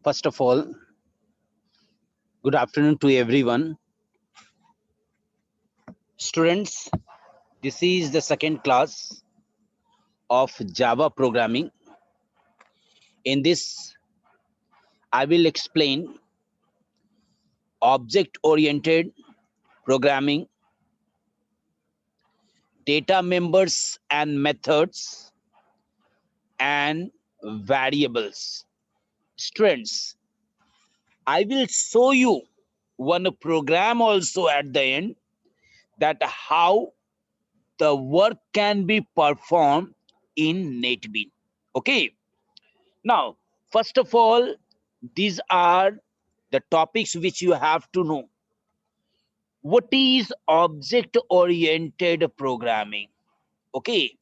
First of all, good afternoon to everyone. Students, this is the second class of Java programming. In this, I will explain object-oriented programming, data members and methods, and variables. Students, I will show you one program also at the end that how the work can be performed in NetBeans. Okay. Now, first of all, these are the topics which you have to know. What is object-oriented programming? Okay.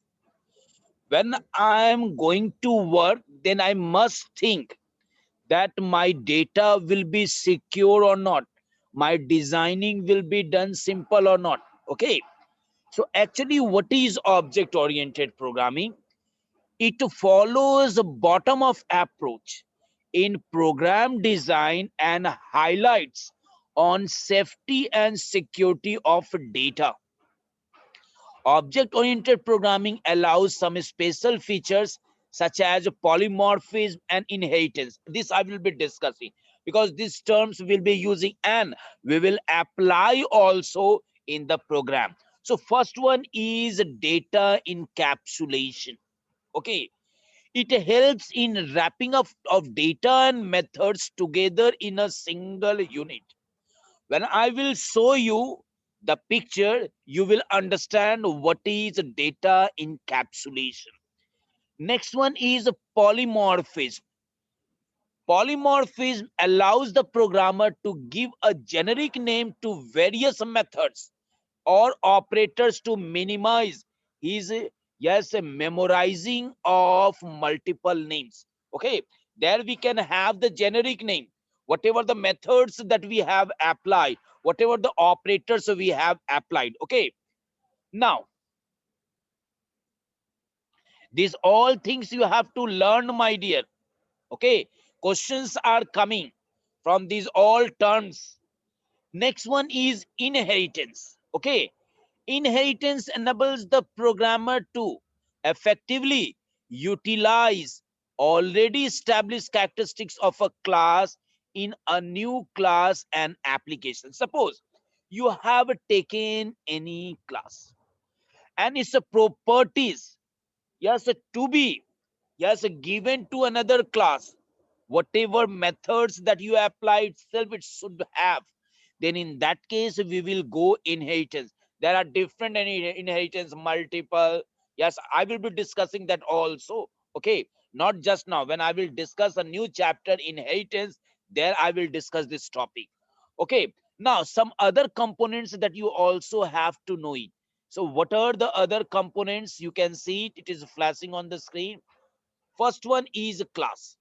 When I'm going to work, then I must think that my data will be secure or not. My designing will be done simple or not. Okay. So actually, what is object-oriented programming? It follows a bottom-up approach in program design and highlights on safety and security of data. Object-oriented programming allows some special features such as polymorphism and inheritance. This I will be discussing because these terms will be using and we will apply also in the program. So first one is data encapsulation. Okay, it helps in wrapping up of data and methods together in a single unit. When I will show you the picture, you will understand what is data encapsulation. Next one is polymorphism. Polymorphism allows the programmer to give a generic name to various methods or operators to minimize his memorizing of multiple names. Okay, there we can have the generic name, whatever the methods that we have applied, whatever the operators we have applied. Okay, now these all things you have to learn, my dear. Okay, questions are coming from these all terms. Next one is inheritance. Okay, inheritance enables the programmer to effectively utilize already established characteristics of a class in a new class and application. Suppose you have taken any class and its properties, yes, to be, yes, given to another class, whatever methods that you apply itself it should have, then in that case we will go inheritance. There are different inheritance, multiple. Yes, I will be discussing that also. Okay, not just now. When I will discuss a new chapter, inheritance, there I will discuss this topic. Okay, now some other components that you also have to know it. So what are the other components? You can see it, it is flashing on the screen. First one is class.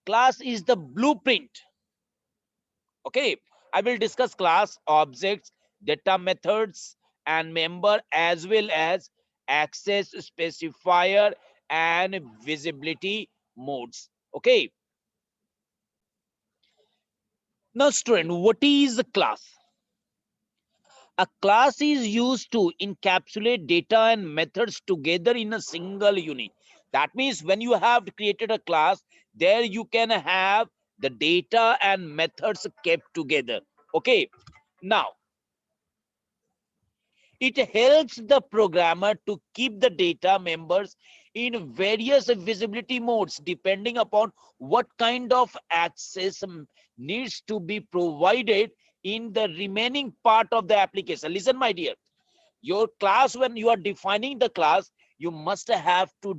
Class is the blueprint. Okay, I will discuss class, objects, data methods, and member, as well as access specifier and visibility modes. Okay, now student, what is a class? A class is used to encapsulate data and methods together in a single unit. That means when you have created a class, there you can have the data and methods kept together. Okay, now it helps the programmer to keep the data members in various visibility modes depending upon what kind of access needs to be provided in the remaining part of the application. Listen, my dear, your class, when you are defining the class, you must have to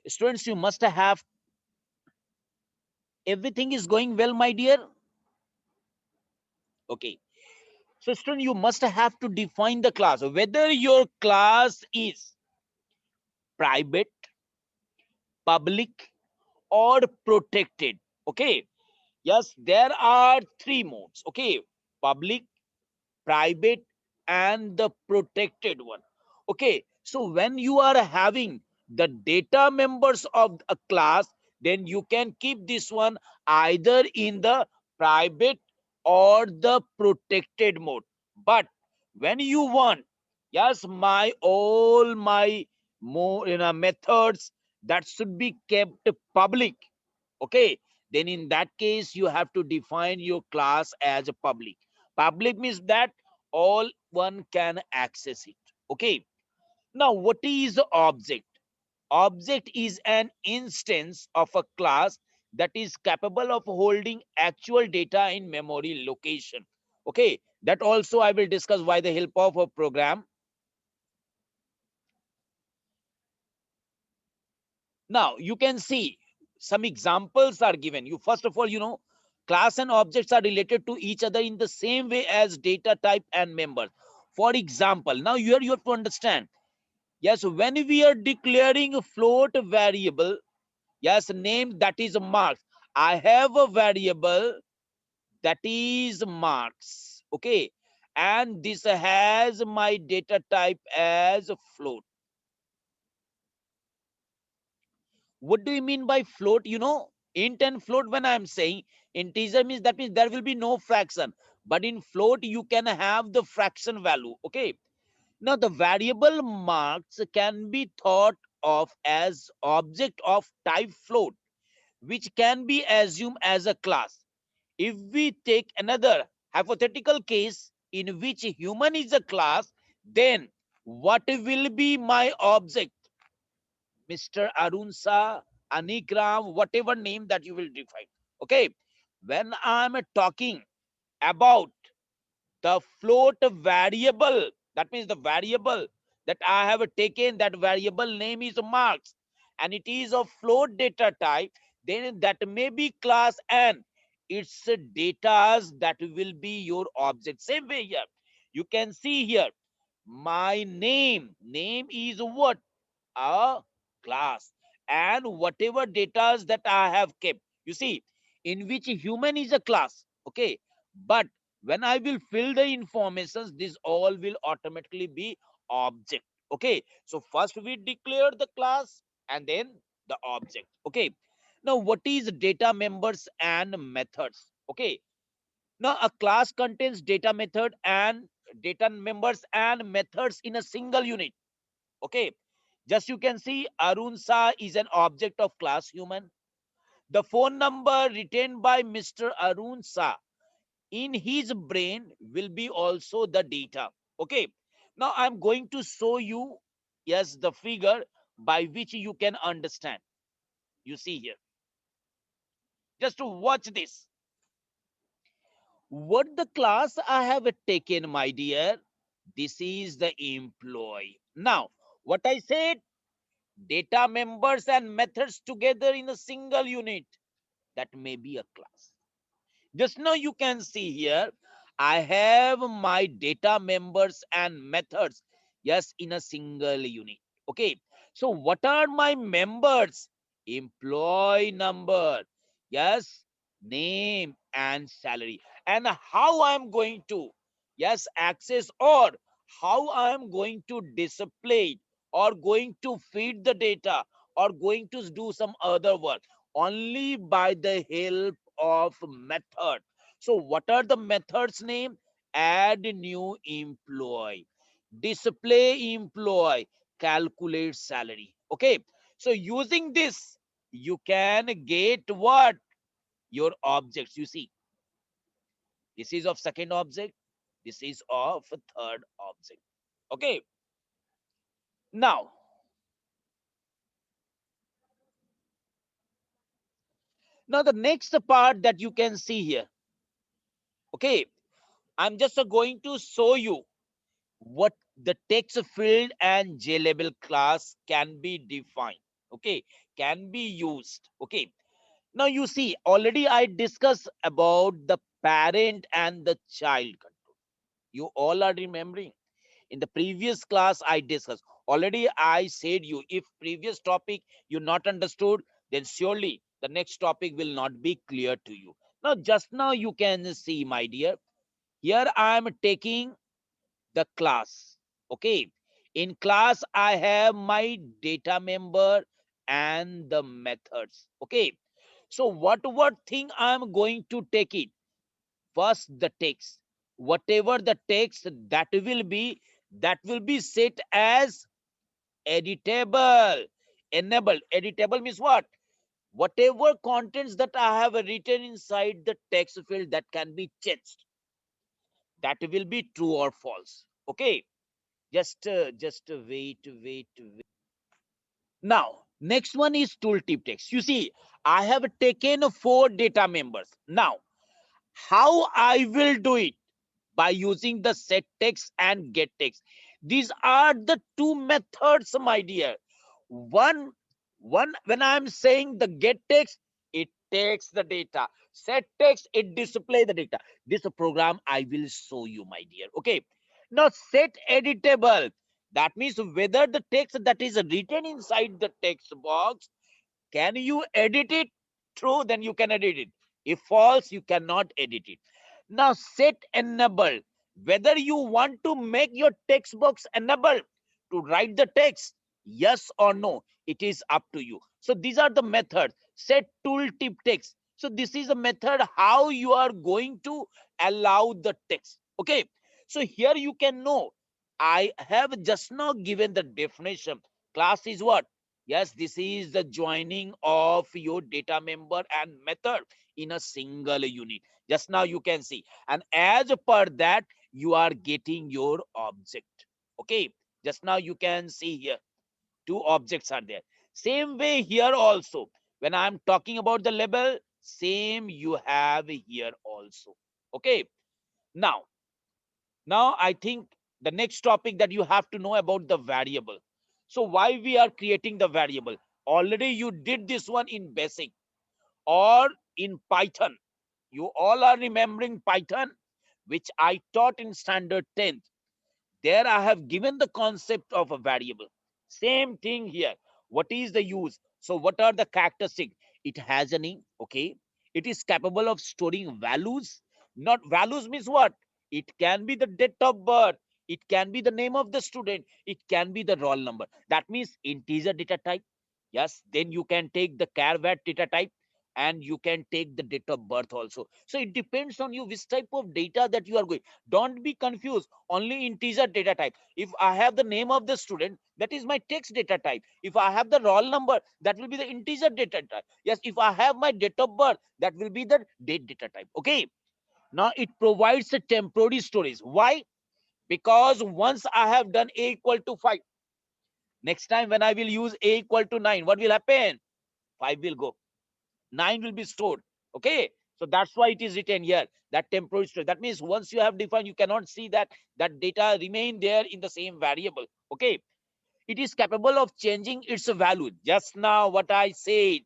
students, you must have, everything is going well, my dear? Okay, so student, you must have to define the class, whether your class is private, public, or protected. Okay. Yes, there are three modes. Okay. Public, private, and the protected one. Okay. So when you are having the data members of a class, then you can keep this one either in the private or the protected mode. But when you want, yes, my all my more methods that should be kept public. Okay, then in that case you have to define your class as a public. Public means that all one can access it. Okay, now what is the object? Object is an instance of a class that is capable of holding actual data in memory location. Okay, that also I will discuss by the help of a program. Now you can see some examples are given. You first of all, class and objects are related to each other in the same way as data type and members. For example, now here you have to understand. Yes, when we are declaring a float variable, yes, name that is marks. I have a variable that is marks. Okay, and this has my data type as float. What do you mean by float? Int and float, when I'm saying integer means that means there will be no fraction. But in float, you can have the fraction value. Okay. Now, the variable marks can be thought of as object of type float, which can be assumed as a class. If we take another hypothetical case in which human is a class, then what will be my object? Mr. Arunsa, Anigram, whatever name that you will define. Okay. When I'm talking about the float variable, that means the variable that I have taken, that variable name is marks, and it is of float data type, then that may be class and its data that will be your object. Same way here. You can see here, my name is what? A class, and whatever data that I have kept, you see, in which human is a class. Okay, but when I will fill the informations, this all will automatically be object. Okay, so first we declare the class and then the object. Okay, now what is data members and methods? Okay, now a class contains data method and data members and methods in a single unit. Okay, just you can see Arun Sa is an object of class human. The phone number retained by Mr. Arun Sa in his brain will be also the data. Okay, now I'm going to show you, yes, the figure by which you can understand. You see here, just to watch this. What the class I have taken, my dear, this is the employee. Now, what I said, data members and methods together in a single unit, that may be a class. Just now you can see here, I have my data members and methods, yes, in a single unit. Okay, so what are my members? Employee number, yes, name and salary. And how I am going to, yes, access, or how I am going to display, or going to feed the data, or going to do some other work, only by the help of method. So what are the methods name? Add new employee, display employee, calculate salary. Okay, so using this you can get what? Your objects. You see, this is of second object, this is of third object. Okay, now the next part that you can see here. Okay, I'm just going to show you what the text field and JLabel class can be defined. Okay, can be used. Okay, now you see, already I discussed about the parent and the child control. You all are remembering. In the previous class, I discussed Already I said you, if previous topic you not understood, then surely the next topic will not be clear to you. Now, just now you can see, my dear, here I am taking the class. Okay. In class, I have my data member and the methods. Okay. So what thing I am going to take it? First, the text. Whatever the text that will be set as editable. Enabled. Editable means what? Whatever contents that I have written inside the text field that can be changed, that will be true or false. Okay. Just wait. Now, next one is tooltip text. You see, I have taken 4 data members. Now, how I will do it? By using the set text and get text. These are the two methods, my dear. One, one when I'm saying the get text, it takes the data. Set text, it display the data. This program I will show you, my dear. Okay. Now set editable. That means whether the text that is written inside the text box, can you edit it? True, then you can edit it. If false, you cannot edit it. Now set enable. Whether you want to make your text box enable to write the text, yes or no, it is up to you. So these are the methods. Set tooltip text. So this is a method how you are going to allow the text. Okay. So here you can know. I have just now given the definition. Class is what? Yes, this is the joining of your data member and method in a single unit. Just now you can see. And as per that, you are getting your object. Okay. Just now you can see here, 2 objects are there. Same way here also. When I'm talking about the label, same you have here also. Okay. Now, I think the next topic that you have to know about the variable. So why we are creating the variable? Already you did this one in basic or in Python. You all are remembering Python, which I taught in standard 10th. There I have given the concept of a variable. Same thing here. What is the use? So what are the characteristics? It has a name. Okay. It is capable of storing values. Not values means what? It can be the date of birth. It can be the name of the student. It can be the roll number. That means integer data type. Yes. Then you can take the char var data type and you can take the date of birth also. So it depends on you which type of data that you are going. Don't be confused. Only integer data type. If I have the name of the student, that is my text data type. If I have the roll number, that will be the integer data type. Yes, if I have my date of birth, that will be the date data type. Okay. Now it provides a temporary storage. Why? Because once I have done a equal to 5, next time when I will use a equal to 9, what will happen? 5 will go. 9 will be stored. Okay. So that's why it is written here, that temporary storage. That means once you have defined, you cannot see that data remain there in the same variable. Okay. It is capable of changing its value. Just now what I said,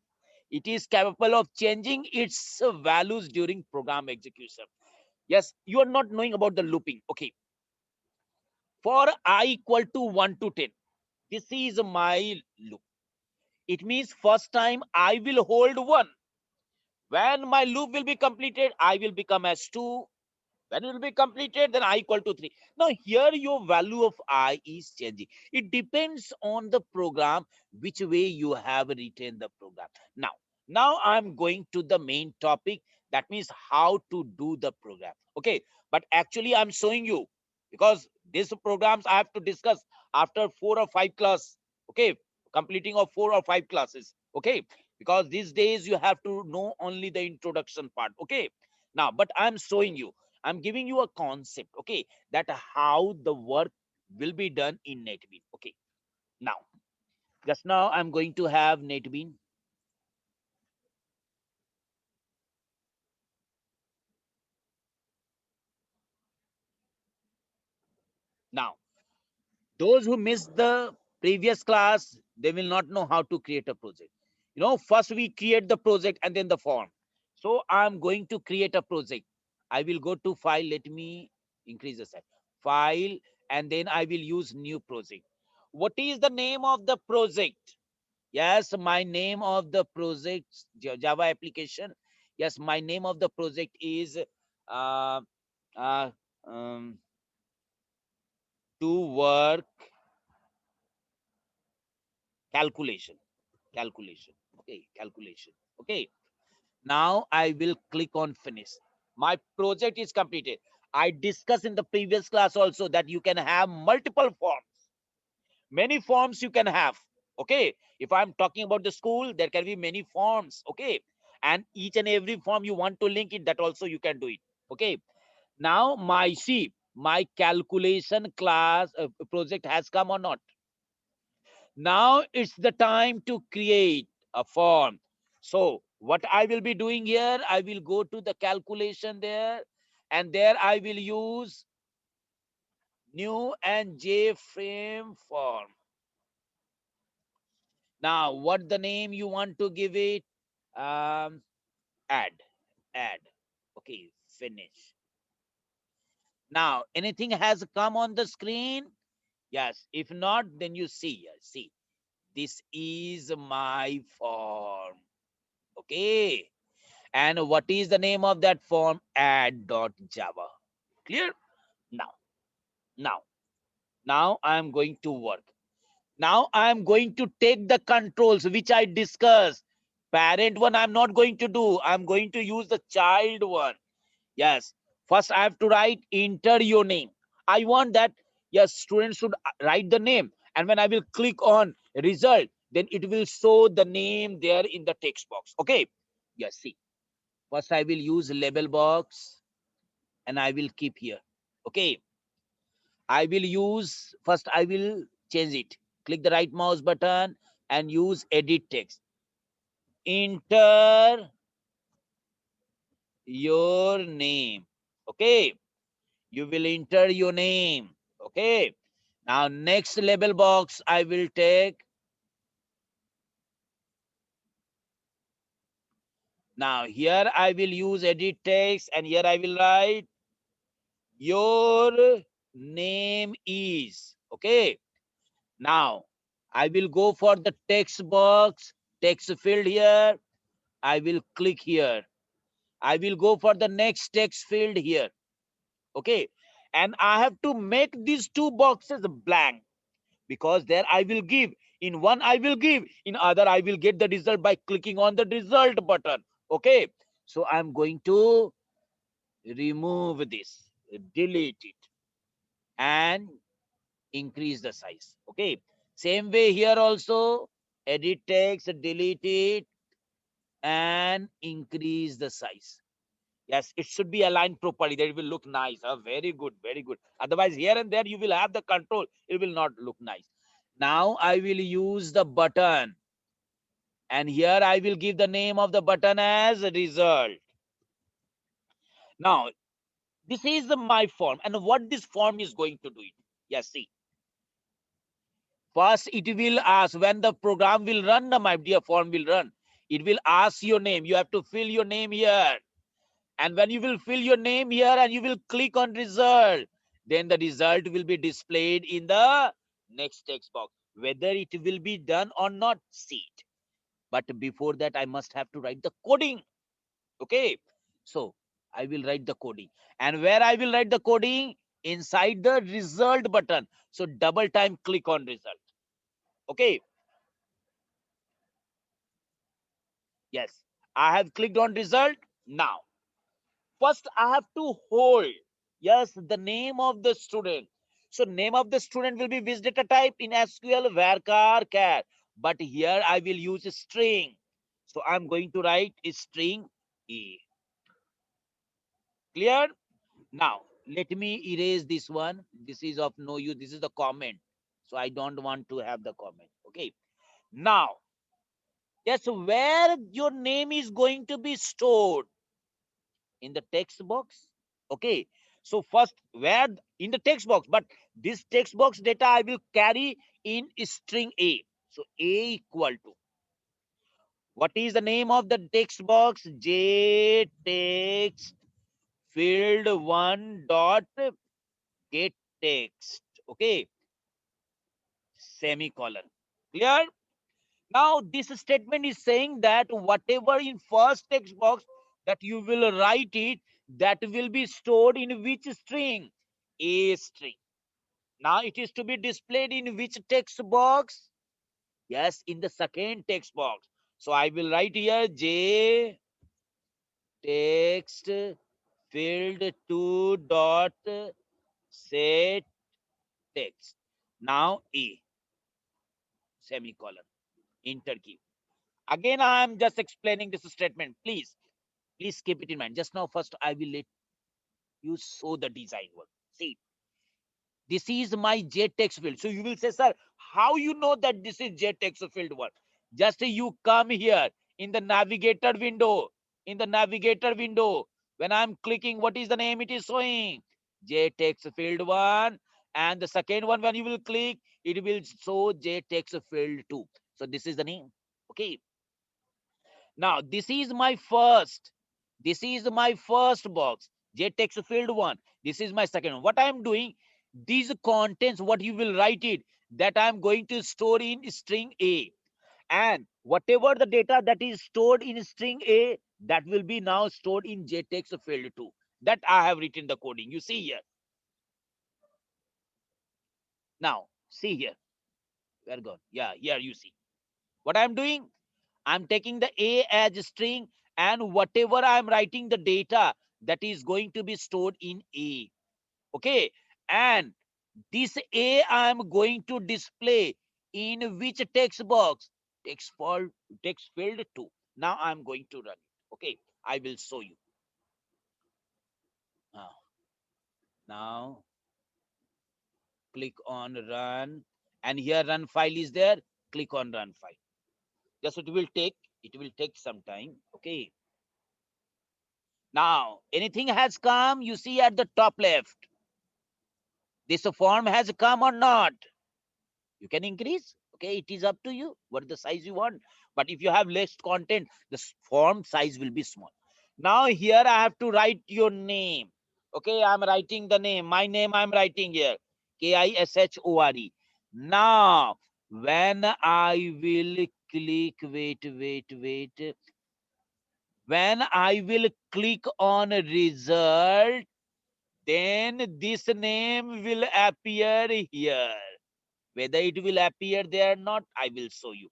it is capable of changing its values during program execution. Yes, you are not knowing about the looping. Okay. For I equal to 1 to 10, this is my loop. It means first time I will hold 1. When my loop will be completed, I will become as 2. When it will be completed, then I equal to 3. Now here your value of I is changing. It depends on the program, which way you have written the program. Now I'm going to the main topic. That means how to do the program. Okay. But actually I'm showing you, because these programs I have to discuss after 4 or 5 class. Okay. Completing of 4 or 5 classes. Okay. Because these days you have to know only the introduction part. Okay. Now, but I'm showing you, I'm giving you a concept, okay, that how the work will be done in NetBean. Okay. Now, just now I'm going to have NetBean. Now, those who missed the previous class, they will not know how to create a project. First we create the project and then the form. So I'm going to create a project. I will go to file. Let me increase the size. File, and then I will use new project. What is the name of the project? Yes, my name of the project, Java application. Yes, my name of the project is uh, uh, um, to work calculation. Calculation. Okay, calculation. Okay. Now I will click on finish. My project is completed. I discussed in the previous class also that you can have multiple forms. Many forms you can have. Okay. If I'm talking about the school, there can be many forms. Okay. And each and every form you want to link it, that also you can do it. Okay. Now my calculation class project has come or not. Now it's the time to create a form. So what I will be doing here, I will go to the calculation there, and there I will use new and JFrame form. Now what the name you want to give it? um add add Okay, finish. Now anything has come on the screen? Yes. If not, then you see here. See, this is my form. Okay. And what is the name of that form? Add.java. Clear? Now, now, now I am going to work. Now I am going to take the controls which I discussed. Parent one I'm not going to do. I'm going to use the child one. Yes. First I have to write enter your name. I want that, yes, students should write the name. And when I will click on result, then it will show the name there in the text box. Okay. Yes, see. First I will use label box and I will keep here. Okay. I will use, first I will change it. Click the right mouse button and use edit text. Enter your name. Okay. You will enter your name. Okay. Now next label box I will take. Now here I will use edit text and here I will write your name is. Okay. Now I will go for the text box, text field here. I will click here. I will go for the next text field here. Okay. And I have to make these two boxes blank, because there I will give. In one I will give, in other I will get the result by clicking on the result button. Okay. So I'm going to remove this, delete it, and increase the size. Okay. Same way here also, edit text, delete it, and increase the size. Yes, it should be aligned properly. That it will look nice. Very good, very good. Otherwise, here and there you will have the control. It will not look nice. Now I will use the button. And here I will give the name of the button as result. Now, this is my form. And what this form is going to do it. Yes, see. First, it will ask when the program will run, my dear form will run. It will ask your name. You have to fill your name here. And when you will fill your name here and you will click on result, then the result will be displayed in the next text box. Whether it will be done or not, see it. But before that, I must have to write the coding. Okay. So I will write the coding. And where I will write the coding? Inside the result button. So double time click on result. Okay. Yes. I have clicked on result. Now, first I have to hold, yes, the name of the student. So name of the student will be which data type in SQL? Varchar char. But here I will use a string. So I'm going to write a string A. Clear? Now let me erase this one. This is of no use. This is the comment. So I don't want to have the comment. Okay. Now, yes, where your name is going to be stored? In the text box. Okay. So first, where in the text box, but this text box data I will carry in string A. So A equal to, what is the name of the text box? J text field one dot get text. Okay. semicolon. Clear? Now, this statement is saying that whatever in first text box that you will write it, that will be stored in which string? A string. Now, it is to be displayed in which text box? Yes, in the second text box. So, I will write here J text field 2 dot set text. Now, A semicolon. Enter key. Again, I am just explaining this statement. Please keep it in mind. Just now, first, I will let you show the design work. See, this is my JText field. So you will say, sir, how you know that this is JText field one? Just you come here in the navigator window. In the navigator window, when I'm clicking, what is the name it is showing? JText field one. And the second one, when you will click, it will show JText field two. So this is the name. Okay. Now, this is my first box, JText field one. This is my second one. What I am doing, these contents, what you will write it, that I am going to store in string A. And whatever the data that is stored in string A, that will be now stored in JText field two. That I have written the coding. You see here. Now, see here. Where gone? Yeah, here you see. What I am doing, I'm taking the A as a string, and whatever I'm writing the data, that is going to be stored in A. Okay. And this A I'm going to display in which text box? Text field 2. Now I'm going to run it. Okay. I will show you. Now click on run. And here run file is there. Click on run file. Just it will take some time. Okay. Now, anything has come, you see at the top left. This form has come or not. You can increase. Okay, it is up to you what the size you want. But if you have less content, the form size will be small. Now, here I have to write your name. Okay, I'm writing the name. My name I'm writing here. Kishore. Now, when I will click, wait. When I will click on result, then this name will appear here. Whether it will appear there or not, I will show you.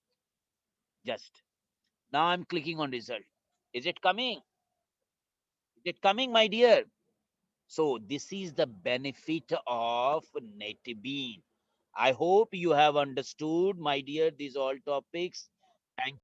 Just now I'm clicking on result. Is it coming? Is it coming, my dear? So this is the benefit of NetBeans. I hope you have understood, my dear, these all topics. Thank